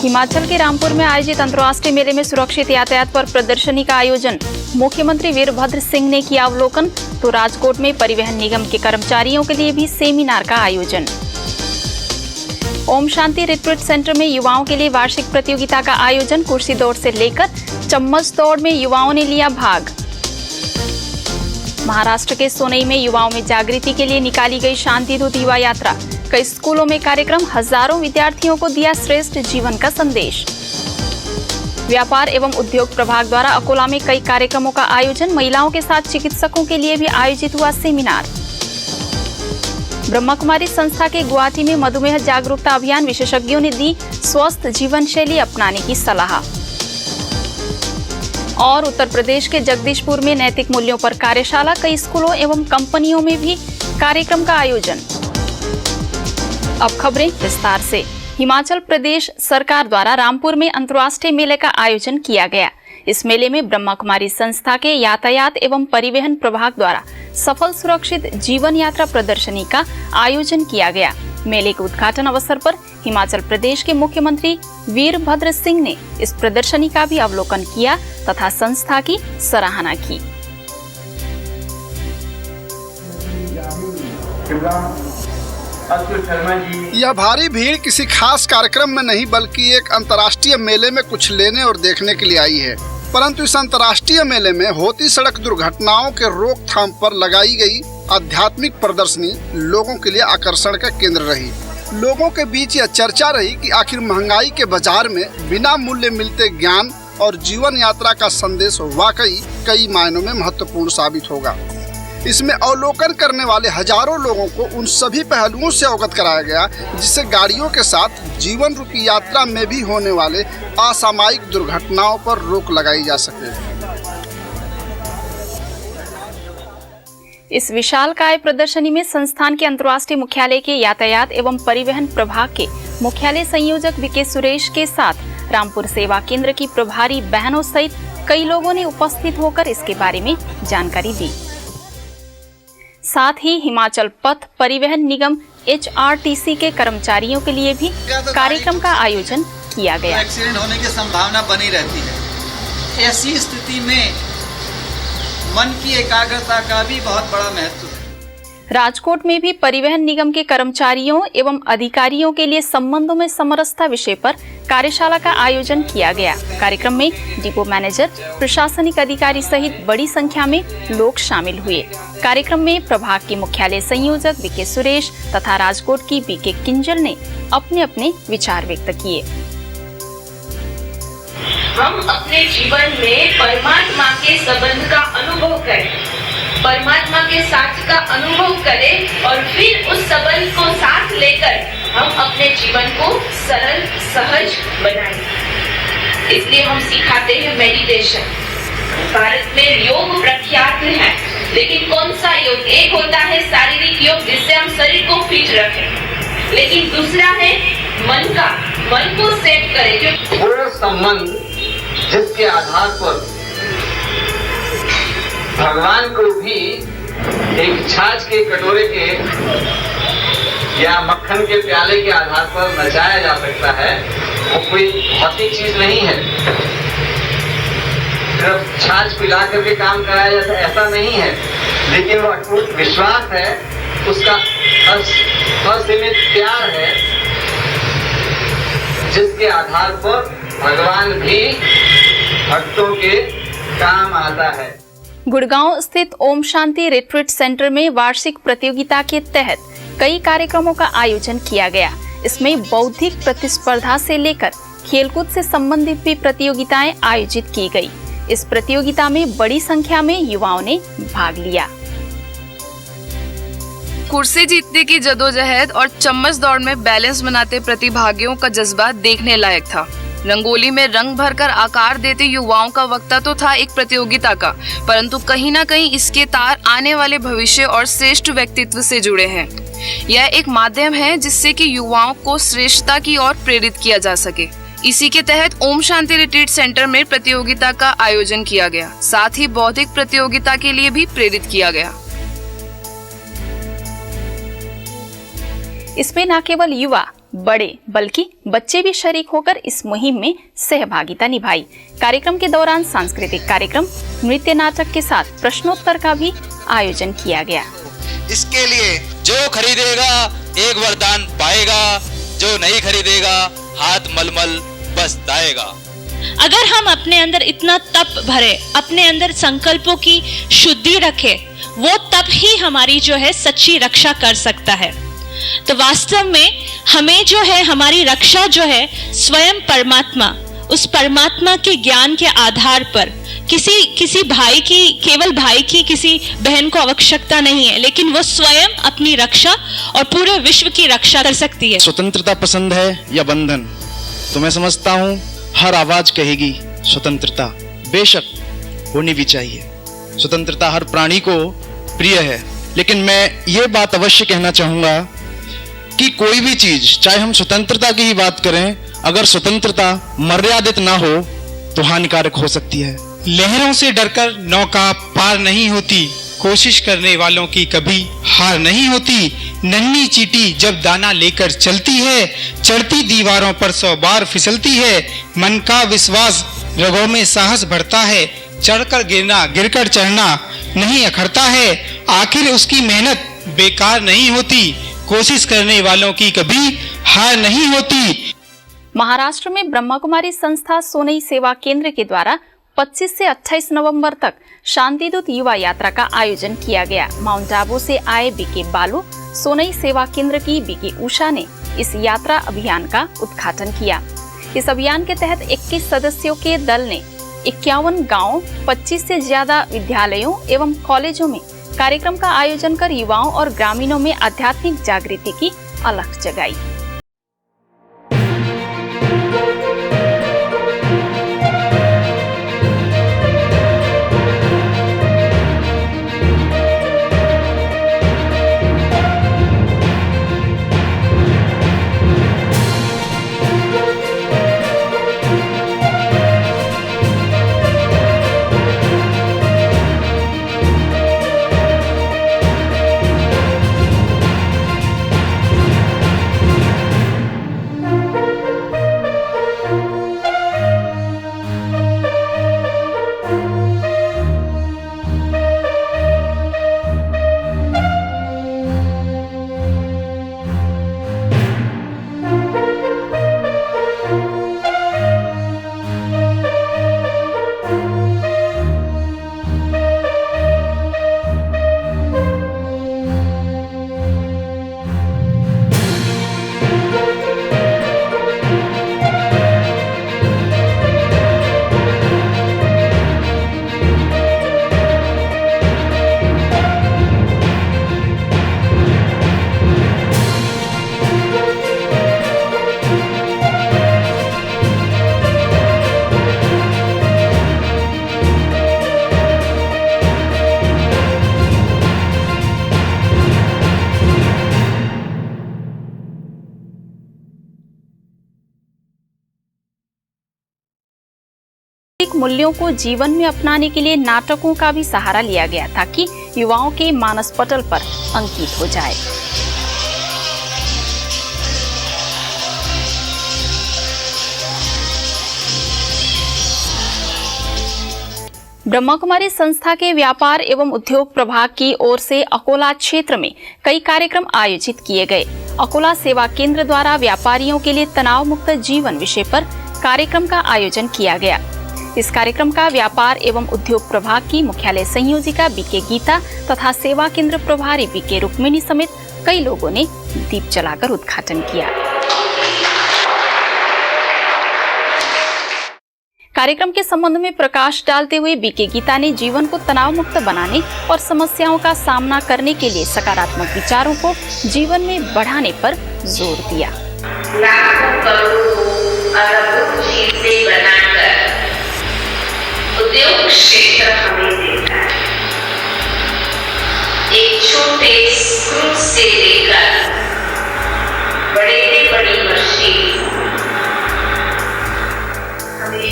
हिमाचल के रामपुर में आयोजित अंतर्राष्ट्रीय मेले में सुरक्षित यातायात पर प्रदर्शनी का आयोजन। मुख्यमंत्री वीरभद्र सिंह ने किया अवलोकन। तो राजकोट में परिवहन निगम के कर्मचारियों के लिए भी सेमिनार का आयोजन। ओम शांति रिट्रीट सेंटर में युवाओं के लिए वार्षिक प्रतियोगिता का आयोजन। कुर्सी दौड़ से लेकर चम्मच दौड़ में युवाओं ने लिया भाग। महाराष्ट्र के सोनई में युवाओं में जागृति के लिए निकाली गई शांति दूत युवा यात्रा। कई स्कूलों में कार्यक्रम, हजारों विद्यार्थियों को दिया श्रेष्ठ जीवन का संदेश। व्यापार एवं उद्योग प्रभाग द्वारा अकोला में कई कार्यक्रमों का आयोजन। महिलाओं के साथ चिकित्सकों के लिए भी आयोजित हुआ सेमिनार। ब्रह्मा कुमारी संस्था के गुवाहाटी में मधुमेह जागरूकता अभियान। विशेषज्ञों ने दी स्वस्थ जीवन शैली अपनाने की सलाह। और उत्तर प्रदेश के जगदीशपुर में नैतिक मूल्यों पर कार्यशाला। कई स्कूलों एवं कंपनियों में भी कार्यक्रम का आयोजन। अब खबरें विस्तार से। हिमाचल प्रदेश सरकार द्वारा रामपुर में अंतर्राष्ट्रीय मेले का आयोजन किया गया। इस मेले में ब्रह्मा कुमारी संस्था के यातायात एवं परिवहन प्रभाग द्वारा सफल सुरक्षित जीवन यात्रा प्रदर्शनी का आयोजन किया गया। मेले के उद्घाटन अवसर पर हिमाचल प्रदेश के मुख्यमंत्री वीरभद्र सिंह ने इस प्रदर्शनी का भी अवलोकन किया तथा संस्था की सराहना की। यह भारी भीड़ किसी खास कार्यक्रम में नहीं बल्कि एक अंतर्राष्ट्रीय मेले में कुछ लेने और देखने के लिए आई है। परंतु इस अंतर्राष्ट्रीय मेले में होती सड़क दुर्घटनाओं के रोकथाम पर लगाई गई आध्यात्मिक प्रदर्शनी लोगों के लिए आकर्षण का केंद्र रही। लोगों के बीच यह चर्चा रही कि आखिर महंगाई के बाजार में बिना मूल्य मिलते ज्ञान और जीवन यात्रा का संदेश वाकई कई मायनों में महत्वपूर्ण साबित होगा। इसमें अवलोकन करने वाले हजारों लोगों को उन सभी पहलुओं से अवगत कराया गया जिससे गाड़ियों के साथ जीवन रूपी यात्रा में भी होने वाले असामयिक दुर्घटनाओं पर रोक लगाई जा सके। इस विशालकाय प्रदर्शनी में संस्थान के अंतर्राष्ट्रीय मुख्यालय के यातायात एवं परिवहन प्रभाग के मुख्यालय संयोजक वीके सुरेश के साथ रामपुर सेवा केंद्र की प्रभारी बहनों सहित कई लोगों ने उपस्थित होकर इसके बारे में जानकारी दी। साथ ही हिमाचल पथ परिवहन निगम HRTC के कर्मचारियों के लिए भी कार्यक्रम का आयोजन किया गया। एक्सीडेंट होने की संभावना बनी रहती है। ऐसी स्थिति में मन की एकाग्रता का भी बहुत बड़ा महत्व है। राजकोट में भी परिवहन निगम के कर्मचारियों एवं अधिकारियों के लिए संबंधों में समरसता विषय पर कार्यशाला का आयोजन किया गया। कार्यक्रम में डिपो मैनेजर, प्रशासनिक अधिकारी सहित बड़ी संख्या में लोग शामिल हुए। कार्यक्रम में प्रभाग के मुख्यालय संयोजक वीके सुरेश तथा राजकोट की बीके किंजल ने अपने अपने विचार व्यक्त किए। हम अपने जीवन में परमात्मा के संबंध का अनुभव करें, परमात्मा के साथ का अनुभव करें और फिर उस संबंध को साथ लेकर हम अपने जीवन को सरल सहज बनाएं। इसलिए हम सिखाते हैं मेडिटेशन। भारत में योग प्रख्यात है, लेकिन कौन सा योग? एक होता है शारीरिक योग जिससे हम शरीर को फिट रखें, लेकिन दूसरा है मन का, मन को सेट करें। वो संबंध जिसके आधार पर भगवान को भी एक छाछ के कटोरे के या मक्खन के प्याले के आधार पर नचाया जा सकता है, वो कोई भौतिक चीज नहीं है। सिर्फ छाछ पिला करके काम कराया जाता ऐसा नहीं है, लेकिन वो अटूट विश्वास है, उसका असीमित प्यार है, जिसके आधार पर भगवान भी भक्तों के काम आता है। गुड़गांव स्थित ओम शांति रिट्रीट सेंटर में वार्षिक प्रतियोगिता के तहत कई कार्यक्रमों का आयोजन किया गया। इसमें बौद्धिक प्रतिस्पर्धा से लेकर खेलकूद से संबंधित भी प्रतियोगिताएं आयोजित की गई। इस प्रतियोगिता में बड़ी संख्या में युवाओं ने भाग लिया। कुर्सी जीतने की जदोजहद और चम्मच दौड़ में बैलेंस बनाते प्रतिभागियों का जज्बा देखने लायक था। रंगोली में रंग भरकर आकार देते युवाओं का वक्ता तो था एक प्रतियोगिता का, परंतु कहीं ना कहीं इसके तार आने वाले भविष्य और श्रेष्ठ व्यक्तित्व से जुड़े हैं। यह एक माध्यम है जिससे कि युवाओं को श्रेष्ठता की ओर प्रेरित किया जा सके। इसी के तहत ओम शांति रिट्रीट सेंटर में प्रतियोगिता का आयोजन किया गया, साथ ही बौद्धिक प्रतियोगिता के लिए भी प्रेरित किया गया। इसमें न केवल युवा बड़े बल्कि बच्चे भी शरीक होकर इस मुहिम में सहभागिता निभाई। कार्यक्रम के दौरान सांस्कृतिक कार्यक्रम, नृत्य नाटक के साथ प्रश्नोत्तर का भी आयोजन किया गया। इसके लिए जो खरीदेगा एक वरदान पाएगा, जो नहीं खरीदेगा हाथ मलमल बस दाएगा। अगर हम अपने अंदर इतना तप भरे, अपने अंदर संकल्पों की शुद्धि रखे, वो तप ही हमारी जो है सच्ची रक्षा कर सकता है। तो वास्तव में हमें जो है हमारी रक्षा जो है स्वयं परमात्मा, उस परमात्मा के ज्ञान के आधार पर किसी भाई की, केवल भाई की किसी बहन को आवश्यकता नहीं है, लेकिन वो स्वयं अपनी रक्षा और पूरे विश्व की रक्षा कर सकती है। स्वतंत्रता पसंद है या बंधन? तो मैं समझता हूँ हर आवाज कहेगी स्वतंत्रता बेशक होनी भी चाहिए। स्वतंत्रता हर प्राणी को प्रिय है, लेकिन मैं ये बात अवश्य कहना चाहूंगा कि कोई भी चीज, चाहे हम स्वतंत्रता की ही बात करें, अगर स्वतंत्रता मर्यादित ना हो तो हानिकारक हो सकती है। लहरों से डरकर नौका पार नहीं होती, कोशिश करने वालों की कभी हार नहीं होती। नन्ही चींटी जब दाना लेकर चलती है, चढ़ती दीवारों पर 100 बार फिसलती है। मन का विश्वास रगों में साहस बढ़ता है, चढ़कर गिरना गिरकर चढ़ना नहीं अखरता है। आखिर उसकी मेहनत बेकार नहीं होती, कोशिश करने वालों की कभी हार नहीं होती। महाराष्ट्र में ब्रह्मा कुमारी संस्था सोनई सेवा केंद्र के द्वारा 25 से 28 नवंबर तक शांतिदूत युवा यात्रा का आयोजन किया गया। माउंट आबू से आए बीके बालू, सोनई सेवा केंद्र की बीके उषा ने इस यात्रा अभियान का उद्घाटन किया। इस अभियान के तहत 21 सदस्यों के दल ने 51 गांवों, 25 से ज्यादा विद्यालयों एवं कॉलेजों में कार्यक्रम का आयोजन कर युवाओं और ग्रामीणों में आध्यात्मिक जागृति की अलख जगाई। मूल्यों को जीवन में अपनाने के लिए नाटकों का भी सहारा लिया गया ताकि युवाओं के मानस पटल पर अंकित हो जाए। ब्रह्मा कुमारी संस्था के व्यापार एवं उद्योग प्रभाग की ओर से अकोला क्षेत्र में कई कार्यक्रम आयोजित किए गए। अकोला सेवा केंद्र द्वारा व्यापारियों के लिए तनाव मुक्त जीवन विषय पर कार्यक्रम का आयोजन किया गया। इस कार्यक्रम का व्यापार एवं उद्योग प्रभाग की मुख्यालय संयोजिका बीके गीता तथा सेवा केंद्र प्रभारी बीके रुक्मिणी समेत कई लोगों ने दीप जलाकर उद्घाटन किया। कार्यक्रम के संबंध में प्रकाश डालते हुए बीके गीता ने जीवन को तनाव मुक्त बनाने और समस्याओं का सामना करने के लिए सकारात्मक विचारों को जीवन में बढ़ाने पर जोर दिया। लाखों करोड़ों अरबों चीजें बनाकर उद्योग क्षेत्र हमें देता है। एक छोटे स्क्रू से लेकर बड़े से बड़ी मशीन हमें।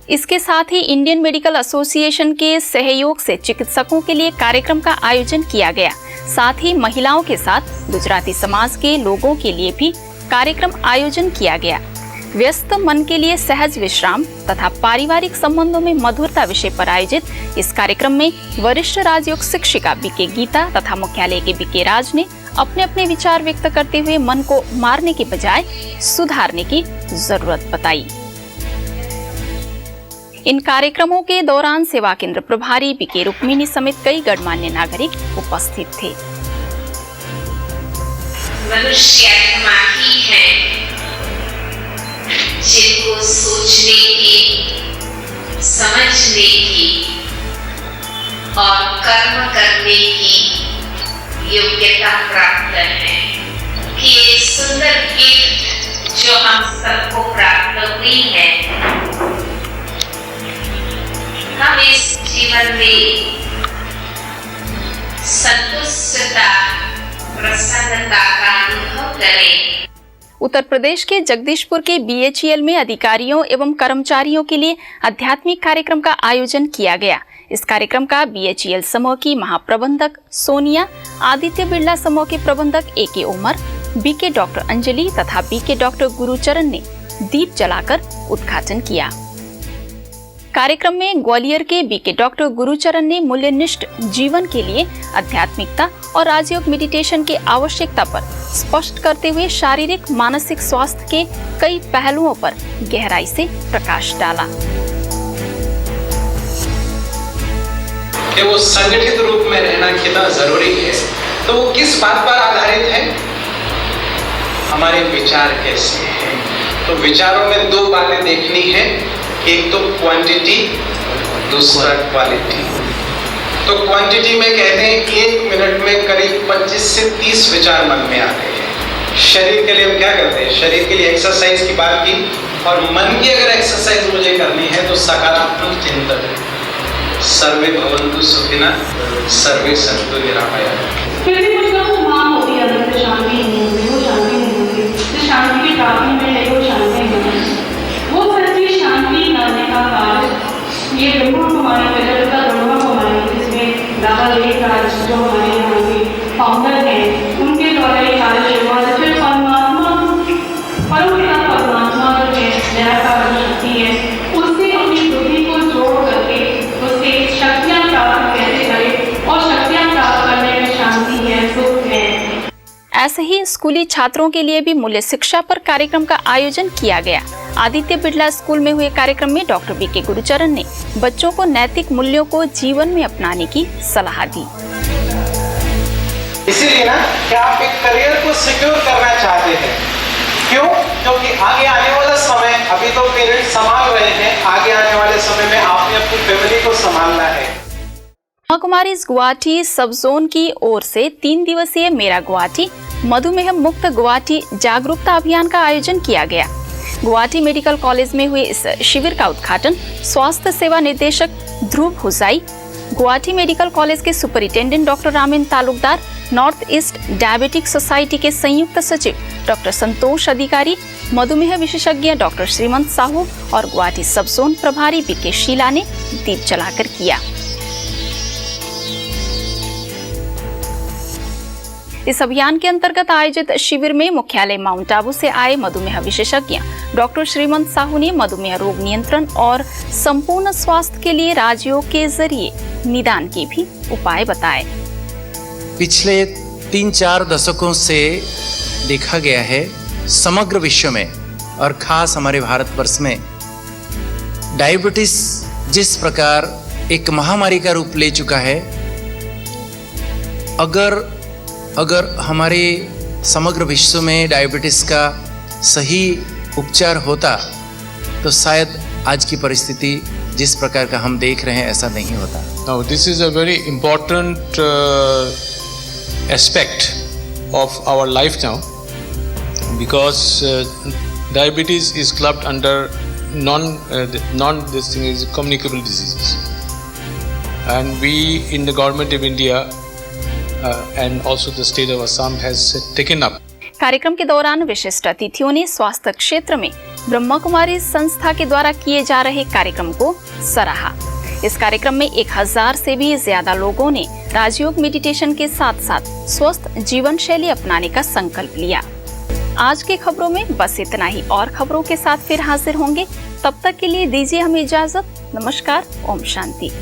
इसके साथ ही इंडियन मेडिकल एसोसिएशन के सहयोग से चिकित्सकों के लिए कार्यक्रम का आयोजन किया गया। साथ ही महिलाओं के साथ गुजराती समाज के लोगों के लिए भी कार्यक्रम आयोजन किया गया। व्यस्त मन के लिए सहज विश्राम तथा पारिवारिक संबंधों में मधुरता विषय पर आयोजित इस कार्यक्रम में वरिष्ठ राजयोग शिक्षिका बीके गीता तथा मुख्यालय के बीके राज ने अपने अपने विचार व्यक्त करते हुए मन को मारने के बजाय सुधारने की जरूरत बताई। इन कार्यक्रमों के दौरान सेवा केंद्र प्रभारी बीके रुक्मिणी समेत कई गणमान्य नागरिक उपस्थित थे। मनुष्य आत्मा ही है जिनको सोचने की, समझने की और कर्म करने की योग्यता प्राप्त है कि ये सुंदर गिफ्ट जो हम सबको प्राप्त हुई है, हम इस जीवन में संतुष्टता, प्रसन्नता का अनुभव करें। उत्तर प्रदेश के जगदीशपुर के BHEL में अधिकारियों एवं कर्मचारियों के लिए आध्यात्मिक कार्यक्रम का आयोजन किया गया। इस कार्यक्रम का BHEL समूह की महाप्रबंधक सोनिया, आदित्य बिरला समूह के प्रबंधक AK Umar, BK doctor Anjali तथा BK डॉक्टर गुरुचरण ने दीप जलाकर उद्घाटन किया। कार्यक्रम में ग्वालियर के BK डॉक्टर गुरुचरण ने मूल्यनिष्ठ जीवन के लिए आध्यात्मिकता और राजयोग मेडिटेशन की आवश्यकता पर स्पष्ट करते हुए शारीरिक मानसिक स्वास्थ्य के कई पहलुओं पर गहराई से प्रकाश डाला। कि वो संगठित रूप में रहना कितना जरूरी है, तो वो किस बात पर आधारित है? हमारे विचार कैसे हैं? तो विचारों में दो बातें देखनी है, एक तो क्वांटिटी, दूसरा क्वालिटी। तो क्वांटिटी में कहते हैं 1 मिनट में करीब 25 से 30 विचार मन में आते हैं। शरीर के लिए हम क्या करते हैं? शरीर के लिए एक्सरसाइज की बात की, और मन की अगर एक्सरसाइज मुझे करनी है तो सकारात्मक चिंतन है। सर्वे भवन्तु सुखिनः, सर्वे सन्तु निरामयाः। फिर भी कुछ लोगों को मांग होती है, अंदर से शांति नहीं होती, वो शांति नहीं होती, तो शांति की प्राप्ति में है, वो शांति नहीं होती। वो सच्ची शांति लाने का कार्य ये ब्रह्मा कुमारी प्रजापिता ब्रह्मा कुमारी, जिसमें दादा लेख राज जो हमारे यहाँ के फाउंडर हैं, उनके द्वारा ये कार्य शुरुआत है। फिर परमात्मा, परमपिता परमात्मा जो है, निराकार शक्ति है, उससे अपनी बुद्धि को जोड़ करके उससे शक्तियाँ प्राप्त कैसे करें, और शक्तियाँ प्राप्त करने में शांति है, सुख है। ऐसे ही स्कूली छात्रों के लिए भी मूल्य शिक्षा पर कार्यक्रम का आयोजन किया गया। आदित्य बिरला स्कूल में हुए कार्यक्रम में डॉक्टर BK गुरुचरण ने बच्चों को नैतिक मूल्यों को जीवन में अपनाने की सलाह दी। इसीलिए ना कि आप एक करियर को सिक्योर करना चाहते हैं। क्यों? क्योंकि आगे आने वाला समय, अभी तो पेरेंट्स संभाल रहे हैं, आगे आने वाले समय में आपने अपनी फैमिली को संभालना है। ब्रह्मा कुमारीज गुवाहाटी सब जोन की ओर से 3 दिवसीय मेरा गुवाहाटी मधुमेह मुक्त गुवाहाटी जागरूकता अभियान का आयोजन किया गया। गुवाहाटी मेडिकल कॉलेज में हुए इस शिविर का उद्घाटन स्वास्थ्य सेवा निदेशक ध्रुव हुसाई, गुवाहाटी मेडिकल कॉलेज के superintendent doctor ramen Talukdar, north east diabetic society के संयुक्त सचिव डॉक्टर संतोष अधिकारी, मधुमेह विशेषज्ञ डॉक्टर श्रीमंत साहू और गुवाहाटी सब जोन प्रभारी BK शीला ने दीप जलाकर किया। इस अभियान के अंतर्गत आयोजित शिविर में मुख्यालय माउंट आबू से आए मधुमेह विशेषज्ञ डॉक्टर श्रीमंत साहू ने मधुमेह रोग नियंत्रण और संपूर्ण स्वास्थ्य के लिए राजयोग के जरिए निदान के भी उपाय बताए। पिछले 3-4 दशकों से देखा गया है समग्र विश्व में और खास हमारे भारतवर्ष में डायबिटीज जिस प्रकार एक महामारी का रूप ले चुका है, अगर हमारे समग्र विश्व में डायबिटीज का सही उपचार होता तो शायद आज की परिस्थिति जिस प्रकार का हम देख रहे हैं ऐसा नहीं होता। Now this is a very important aspect of our life now, because diabetes is clubbed under this thing is communicable diseases, and we in the government of India and also the state of Assam has taken up. कार्यक्रम के दौरान विशिष्ट अतिथियों ने स्वास्थ्य क्षेत्र में ब्रह्मा कुमारी संस्था के द्वारा किए जा रहे कार्यक्रम को सराहा। इस कार्यक्रम में 1000 से भी ज्यादा लोगों ने राजयोग मेडिटेशन के साथ साथ स्वस्थ जीवन शैली अपनाने का संकल्प लिया। आज की खबरों में बस इतना ही। और खबरों के साथ फिर हाजिर होंगे, तब तक के लिए दीजिए हमें इजाजत। नमस्कार, ओम शांति।